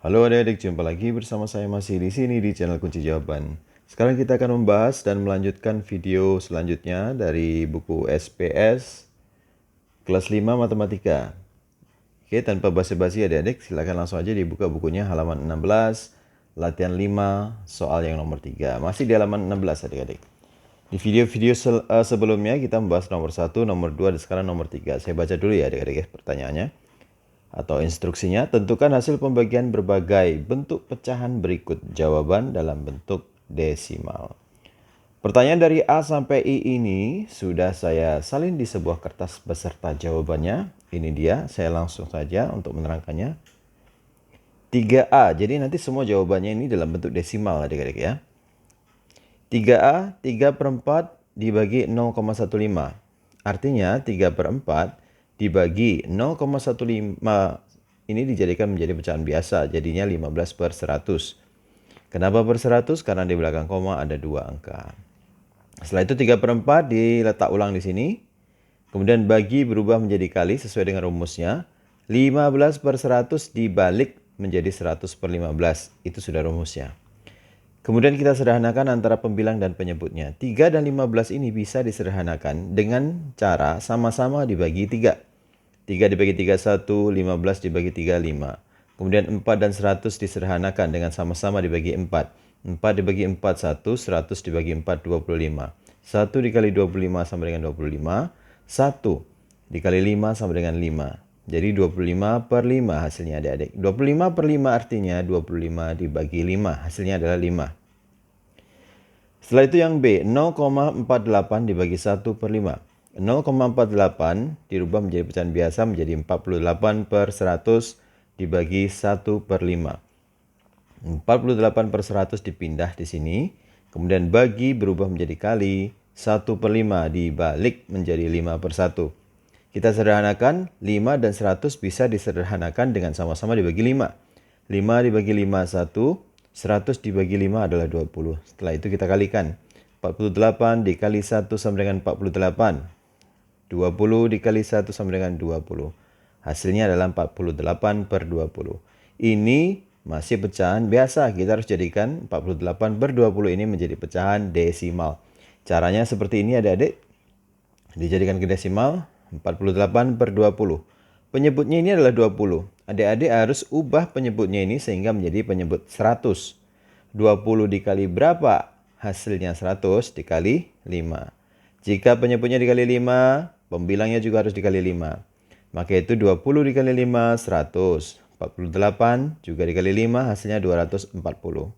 Halo adik-adik, jumpa lagi bersama saya masih di sini di channel Kunci Jawaban. Sekarang kita akan membahas dan melanjutkan video selanjutnya dari buku SPS kelas 5 Matematika. Oke, tanpa basa-basi adik-adik, silakan langsung aja dibuka bukunya halaman 16, latihan 5, soal yang nomor 3. Masih di halaman 16 adik-adik. Di video-video sebelumnya kita membahas nomor 1, nomor 2, dan sekarang nomor 3. Saya baca dulu ya adik-adik pertanyaannya. Atau instruksinya, tentukan hasil pembagian berbagai bentuk pecahan berikut jawaban dalam bentuk desimal. Pertanyaan dari A sampai I ini sudah saya salin di sebuah kertas beserta jawabannya. Ini dia, saya langsung saja untuk menerangkannya. 3A, jadi nanti semua jawabannya ini dalam bentuk desimal adik-adik ya. 3A, 3/4 dibagi 0,15. Artinya 3/4 dibagi 0,15 ini dijadikan menjadi pecahan biasa, jadinya 15/100. Kenapa per 100? Karena di belakang koma ada 2 angka. Setelah itu 3/4 diletak ulang di sini. Kemudian bagi berubah menjadi kali sesuai dengan rumusnya. 15/100 dibalik menjadi 100/15. Itu sudah rumusnya. Kemudian kita sederhanakan antara pembilang dan penyebutnya. 3 dan 15 ini bisa disederhanakan dengan cara sama-sama dibagi 3. 3 dibagi 3, 1, 15 dibagi 3, 5. Kemudian 4 dan 100 disederhanakan dengan sama-sama dibagi 4. 4 dibagi 4, 1, 100 dibagi 4, 25. 1 dikali 25 sama dengan 25. 1 dikali 5 sama dengan 5. Jadi 25/5 hasilnya adik-adik. 25/5 artinya 25 dibagi 5. Hasilnya adalah 5. Setelah itu yang B, 0,48 dibagi 1/5. 0,48 dirubah menjadi pecahan biasa menjadi 48/100 dibagi 1/5. 48/100 dipindah di sini. Kemudian bagi berubah menjadi kali. 1/5 dibalik menjadi 5/1. Kita sederhanakan, 5 dan 100 bisa disederhanakan dengan sama-sama dibagi 5. 5 dibagi 5, 1. 100 dibagi 5 adalah 20. Setelah itu kita kalikan. 48 dikali 1 sama dengan 48. 20 dikali 1 sama dengan 20. Hasilnya adalah 48/20. Ini masih pecahan biasa. Kita harus jadikan 48/20 ini menjadi pecahan desimal. Caranya seperti ini adik-adik. Dijadikan ke desimal 48/20. Penyebutnya ini adalah 20. Adik-adik harus ubah penyebutnya ini sehingga menjadi penyebut 100. 20 dikali berapa? Hasilnya 100 dikali 5. Jika penyebutnya dikali 5, pembilangnya juga harus dikali 5. Maka itu 20 dikali 5, 100. 48 juga dikali 5, hasilnya 240.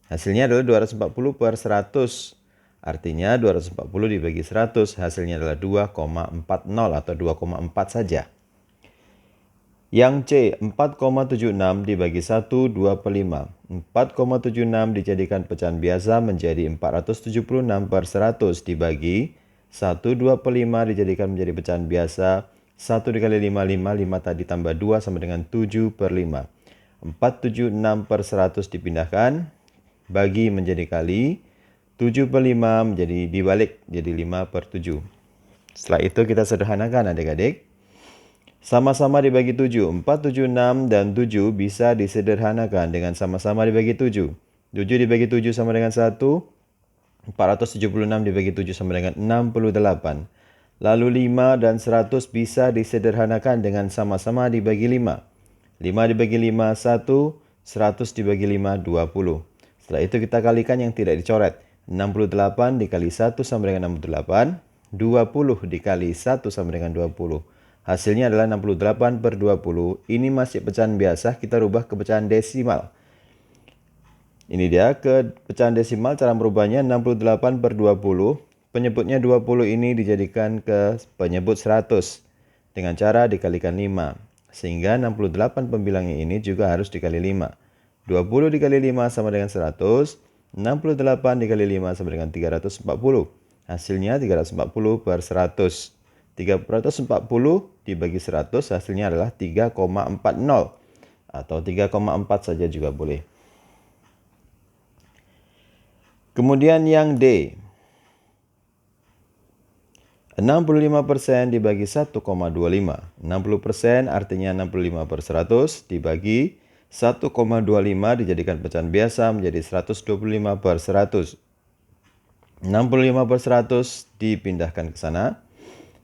Hasilnya adalah 240/100. Artinya 240 dibagi 100, hasilnya adalah 2,40 atau 2,4 saja. Yang C, 4,76 dibagi 1, 2/5. 4,76 dijadikan pecahan biasa menjadi 476/100 dibagi 1, 2/5 dijadikan menjadi pecahan biasa. 1 dikali 5, 5 tadi tambah 2 sama dengan 7/5. 476/100 dipindahkan, bagi menjadi kali. 7/5 menjadi dibalik, jadi 5/7. Setelah itu kita sederhanakan adik-adik. Sama-sama dibagi 7. 4, 7, 6 dan 7 bisa disederhanakan dengan sama-sama dibagi 7. 7 dibagi 7 sama dengan 1. 476 dibagi 7 sama dengan 68. Lalu 5 dan 100 bisa disederhanakan dengan sama-sama dibagi 5. 5 dibagi 5, 1. 100 dibagi 5, 20. Setelah itu kita kalikan yang tidak dicoret. 68 dikali 1 sama dengan 68. 20 dikali 1 sama dengan 20. Hasilnya adalah 68/20. Ini masih pecahan biasa, kita rubah ke pecahan desimal. Ini dia ke pecahan desimal, cara merubahnya 68/20. Penyebutnya 20 ini dijadikan ke penyebut 100 dengan cara dikalikan 5. Sehingga 68 pembilangnya ini juga harus dikali 5. 20 dikali 5 sama dengan 100. 68 dikali 5 sama dengan 340. Hasilnya 340/100. 340 dibagi 100 hasilnya adalah 3,40 atau 3,4 saja juga boleh. Kemudian yang D, 65% dibagi 1,25. 60% artinya 65/100 dibagi 1,25 dijadikan pecahan biasa menjadi 125/100. 65/100 dipindahkan ke sana,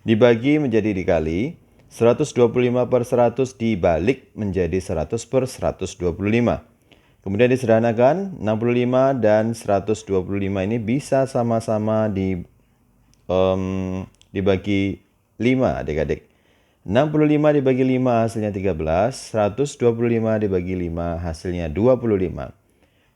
dibagi menjadi dikali, 125/100 dibalik menjadi 100/125. Kemudian disederhanakan, 65 dan 125 ini bisa sama-sama dibagi 5 adik-adik. 65 dibagi 5 hasilnya 13, 125 dibagi 5 hasilnya 25.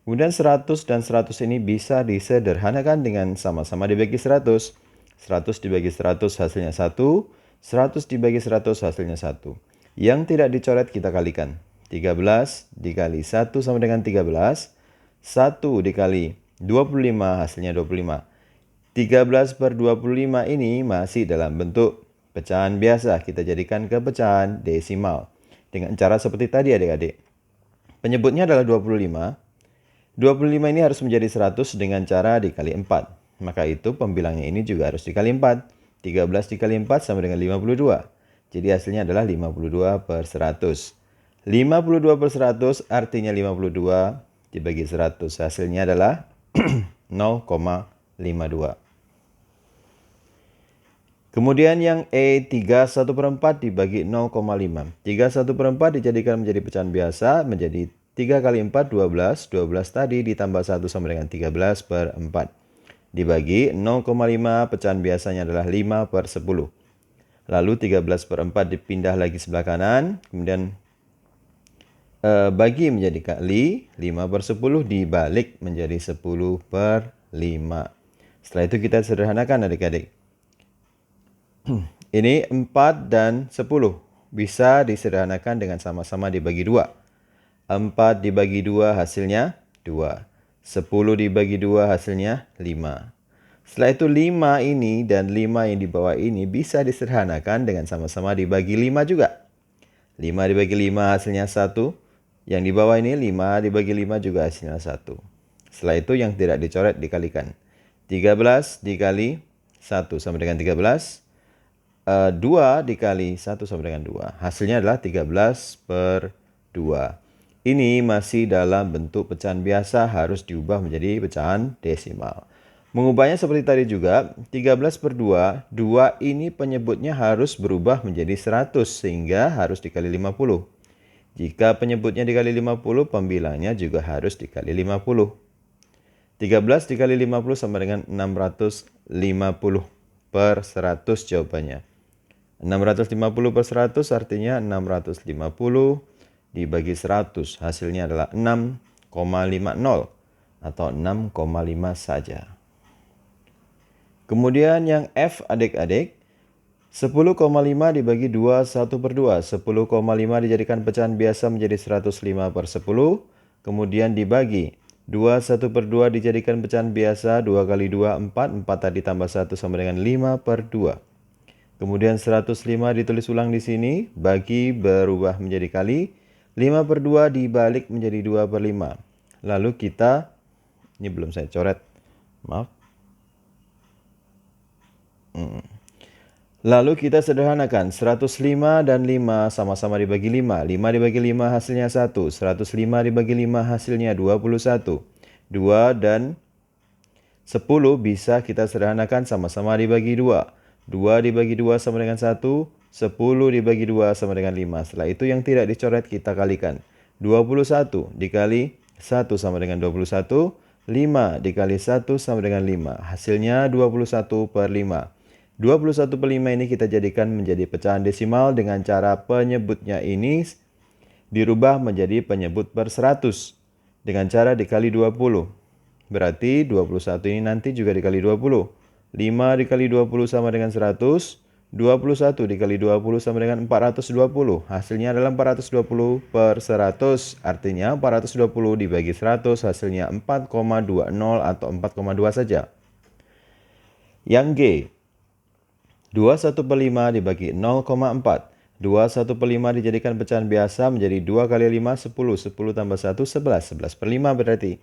Kemudian 100 dan 100 ini bisa disederhanakan dengan sama-sama dibagi 100. 100 dibagi 100 hasilnya 1, 100 dibagi 100 hasilnya 1. Yang tidak dicoret kita kalikan. 13 dikali 1 sama dengan 13, 1 dikali 25 hasilnya 25. 13/25 ini masih dalam bentuk pecahan biasa, kita jadikan ke pecahan desimal. Dengan cara seperti tadi adik-adik. Penyebutnya adalah 25. 25 ini harus menjadi 100 dengan cara dikali 4. Maka itu pembilangnya ini juga harus dikali 4. 13 dikali 4 sama dengan 52. Jadi hasilnya adalah 52/100. 52/100 artinya 52 dibagi 100. Hasilnya adalah 0,52. Kemudian yang E, 31/4 dibagi 0,5. 31/4 dijadikan menjadi pecahan biasa menjadi 3 kali 4, 12. 12 tadi ditambah 1 sama dengan 13/4. Dibagi 0,5, pecahan biasanya adalah 5/10. Lalu 13/4 dipindah lagi sebelah kanan. Kemudian bagi menjadi kali, 5/10 dibalik menjadi 10/5. Setelah itu kita sederhanakan adik-adik. Ini 4 dan 10 bisa disederhanakan dengan sama-sama dibagi 2. 4 dibagi 2 hasilnya 2. 10 dibagi 2 hasilnya 5. Setelah itu 5 ini dan 5 yang di bawah ini bisa disederhanakan dengan sama-sama dibagi 5 juga. 5 dibagi 5 hasilnya 1. Yang di bawah ini 5 dibagi 5 juga hasilnya 1. Setelah itu yang tidak dicoret dikalikan. 13 dikali 1 sama dengan 13. 2 dikali 1 sama dengan 2. Hasilnya adalah 13/2. Ini masih dalam bentuk pecahan biasa, harus diubah menjadi pecahan desimal. Mengubahnya seperti tadi juga, 13/2. 2 ini penyebutnya harus berubah menjadi 100 sehingga harus dikali 50. Jika penyebutnya dikali 50, pembilangnya juga harus dikali 50. 13 dikali 50 sama dengan 650/100 jawabannya. 650/100 artinya 650 dibagi 100. Hasilnya adalah 6,50 atau 6,5 saja. Kemudian yang F adik-adik, 10,5 dibagi 2 1/2. 10,5 dijadikan pecahan biasa menjadi 105/10. Kemudian dibagi 2 1/2 dijadikan pecahan biasa, 2 kali 2 4. 4 tadi tambah 1 sama dengan 5/2. Kemudian 105 ditulis ulang di sini, bagi berubah menjadi kali, 5/2 dibalik menjadi 2/5. Lalu kita, ini belum saya coret, maaf. Lalu kita sederhanakan, 105 dan 5 sama-sama dibagi 5. 5 dibagi 5 hasilnya 1. 105 dibagi 5 hasilnya 21. 2 dan 10 bisa kita sederhanakan sama-sama dibagi 2. 2 dibagi 2 sama dengan 1, 10 dibagi 2 sama dengan 5. Setelah itu yang tidak dicoret kita kalikan. 21 dikali 1 sama dengan 21, 5 dikali 1 sama dengan 5. Hasilnya 21/5. 21/5 ini kita jadikan menjadi pecahan desimal dengan cara penyebutnya ini dirubah menjadi penyebut per 100 dengan cara dikali 20. Berarti 21 ini nanti juga dikali 20. 5 dikali 20 sama dengan 100. 21 dikali 20 sama dengan 420. Hasilnya adalah 420/100. Artinya 420 dibagi 100 hasilnya 4,20 atau 4,2 saja. Yang G, 21/5 dibagi 0,4. 21/5 dijadikan pecahan biasa menjadi 2 kali 5 10. 10 tambah 1 11. 11/5 berarti.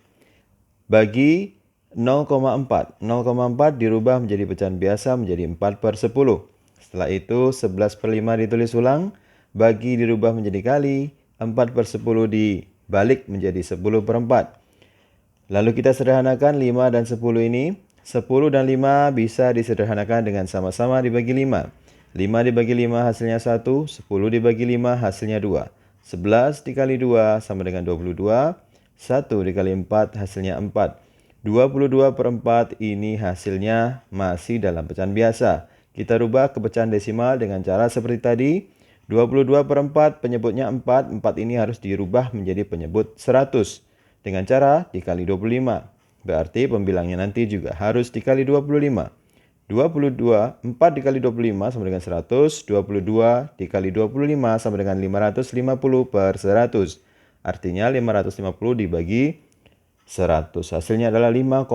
Bagi 0,4. 0,4 dirubah menjadi pecahan biasa menjadi 4/10. Setelah itu 11/5 ditulis ulang. Bagi dirubah menjadi kali. 4/10 balik menjadi 10 per 4. Lalu kita sederhanakan 5 dan 10 ini. 10 dan 5 bisa disederhanakan dengan sama-sama dibagi 5. 5 dibagi 5 hasilnya 1, 10 dibagi 5 hasilnya 2. 11 dikali 2 sama dengan 22, 1 dikali 4 hasilnya 4. 22 per 4 ini hasilnya masih dalam pecahan biasa. Kita rubah ke pecahan desimal dengan cara seperti tadi. 22 per 4 penyebutnya 4, 4 ini harus dirubah menjadi penyebut 100. Dengan cara dikali 25. Berarti pembilangnya nanti juga harus dikali 25. 4 dikali 25 sama dengan 100. 22 dikali 25 sama dengan 550 per 100. Artinya 550 dibagi 100. Hasilnya adalah 5,50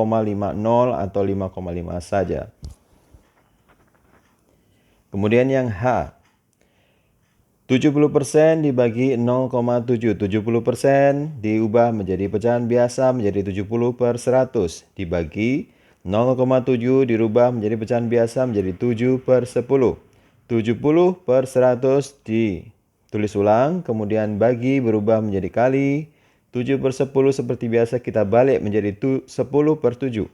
atau 5,5 saja. Kemudian yang H. 70% dibagi 0,7. 70% diubah menjadi pecahan biasa menjadi 70 per 100. Dibagi 0,7 dirubah menjadi pecahan biasa menjadi 7 per 10. 70 per 100 ditulis ulang. Kemudian bagi berubah menjadi kali. 7 per 10 seperti biasa kita balik menjadi 10 per 7.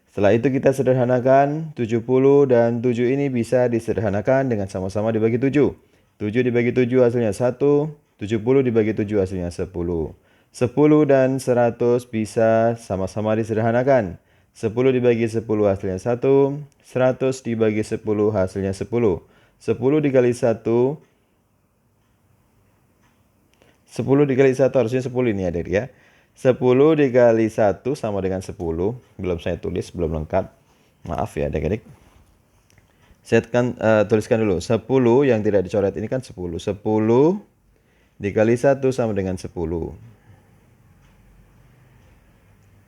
Setelah itu kita sederhanakan. 70 dan 7 ini bisa disederhanakan dengan sama-sama dibagi 7. 7 dibagi 7 hasilnya 1. 70 dibagi 7 hasilnya 10. 10 dan 100 bisa sama-sama disederhanakan. 10 dibagi 10 hasilnya 1. 100 dibagi 10 hasilnya 10. 10 dikali 1. 10 dikali 1 harusnya 10 ini ya, Dek ya. 10 dikali 1 sama dengan 10. Belum saya tulis, belum lengkap. Maaf ya, Adik-adik. Saya tuliskan dulu. 10 yang tidak dicoret ini kan 10. 10 dikali 1 sama dengan 10.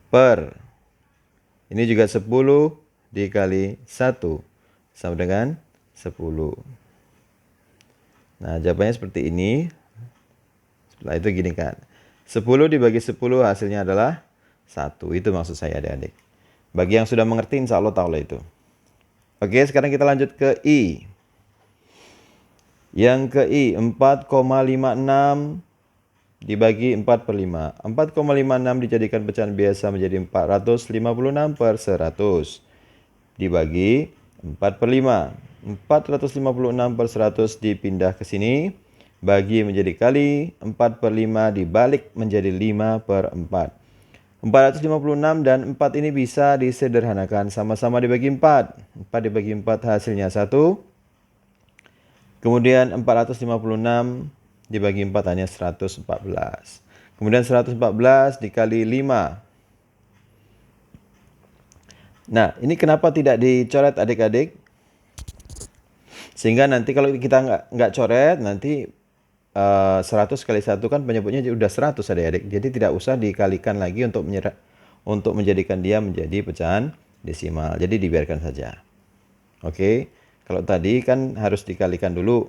Per. Ini juga 10 dikali 1 sama dengan 10. Nah, jawabannya seperti ini. Setelah itu gini kan. 10 dibagi 10 hasilnya adalah 1. Itu maksud saya, adik-adik. Bagi yang sudah mengerti, insya Allah tahu lah itu. Oke, sekarang kita lanjut ke I. Yang ke I, 4,56 dibagi 4 per 5. 4,56 dijadikan pecahan biasa menjadi 456 per 100. Dibagi 4 per 5. 456 per 100 dipindah ke sini. Bagi menjadi kali. 4 per 5 dibalik menjadi 5 per 4. 456 dan 4 ini bisa disederhanakan. Sama-sama dibagi 4. 4 dibagi 4 hasilnya 1. Kemudian 456 dibagi 4 hanya 114. Kemudian 114 dikali 5. Nah, ini kenapa tidak dicoret, adik-adik? Sehingga nanti kalau kita nggak coret, nanti 100 kali 1 kan penyebutnya udah 100, adik-adik. Jadi tidak usah dikalikan lagi untuk menjadikan dia menjadi pecahan desimal. Jadi dibiarkan saja. Oke. Kalau tadi kan harus dikalikan dulu.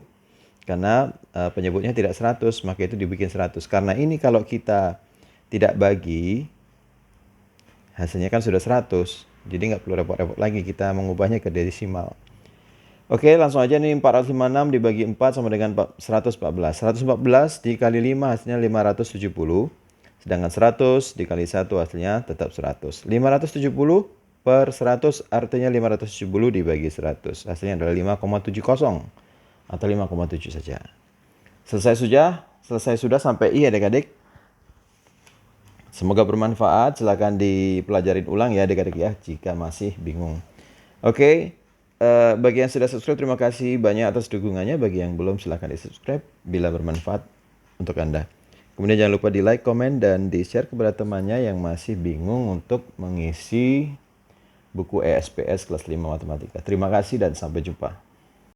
Karena penyebutnya tidak 100, maka itu dibikin 100. Karena ini kalau kita tidak bagi, hasilnya kan sudah 100. Jadi nggak perlu repot-repot lagi kita mengubahnya ke desimal. Oke, langsung aja nih. 456 dibagi 4 sama dengan 114. 114 dikali 5 hasilnya 570. Sedangkan 100 dikali 1 hasilnya tetap 100. 570 per 100 artinya 570 dibagi 100. Hasilnya adalah 5,70 atau 5,7 saja. Selesai sudah sampai I, adik-adik. Semoga bermanfaat. Silakan dipelajarin ulang ya, adik-adik ya, jika masih bingung. Oke. Bagi yang sudah subscribe, terima kasih banyak atas dukungannya. Bagi yang belum, silahkan di subscribe bila bermanfaat untuk Anda. Kemudian jangan lupa di like, komen, dan di share kepada temannya yang masih bingung untuk mengisi buku ESPS kelas 5 Matematika. Terima kasih dan sampai jumpa.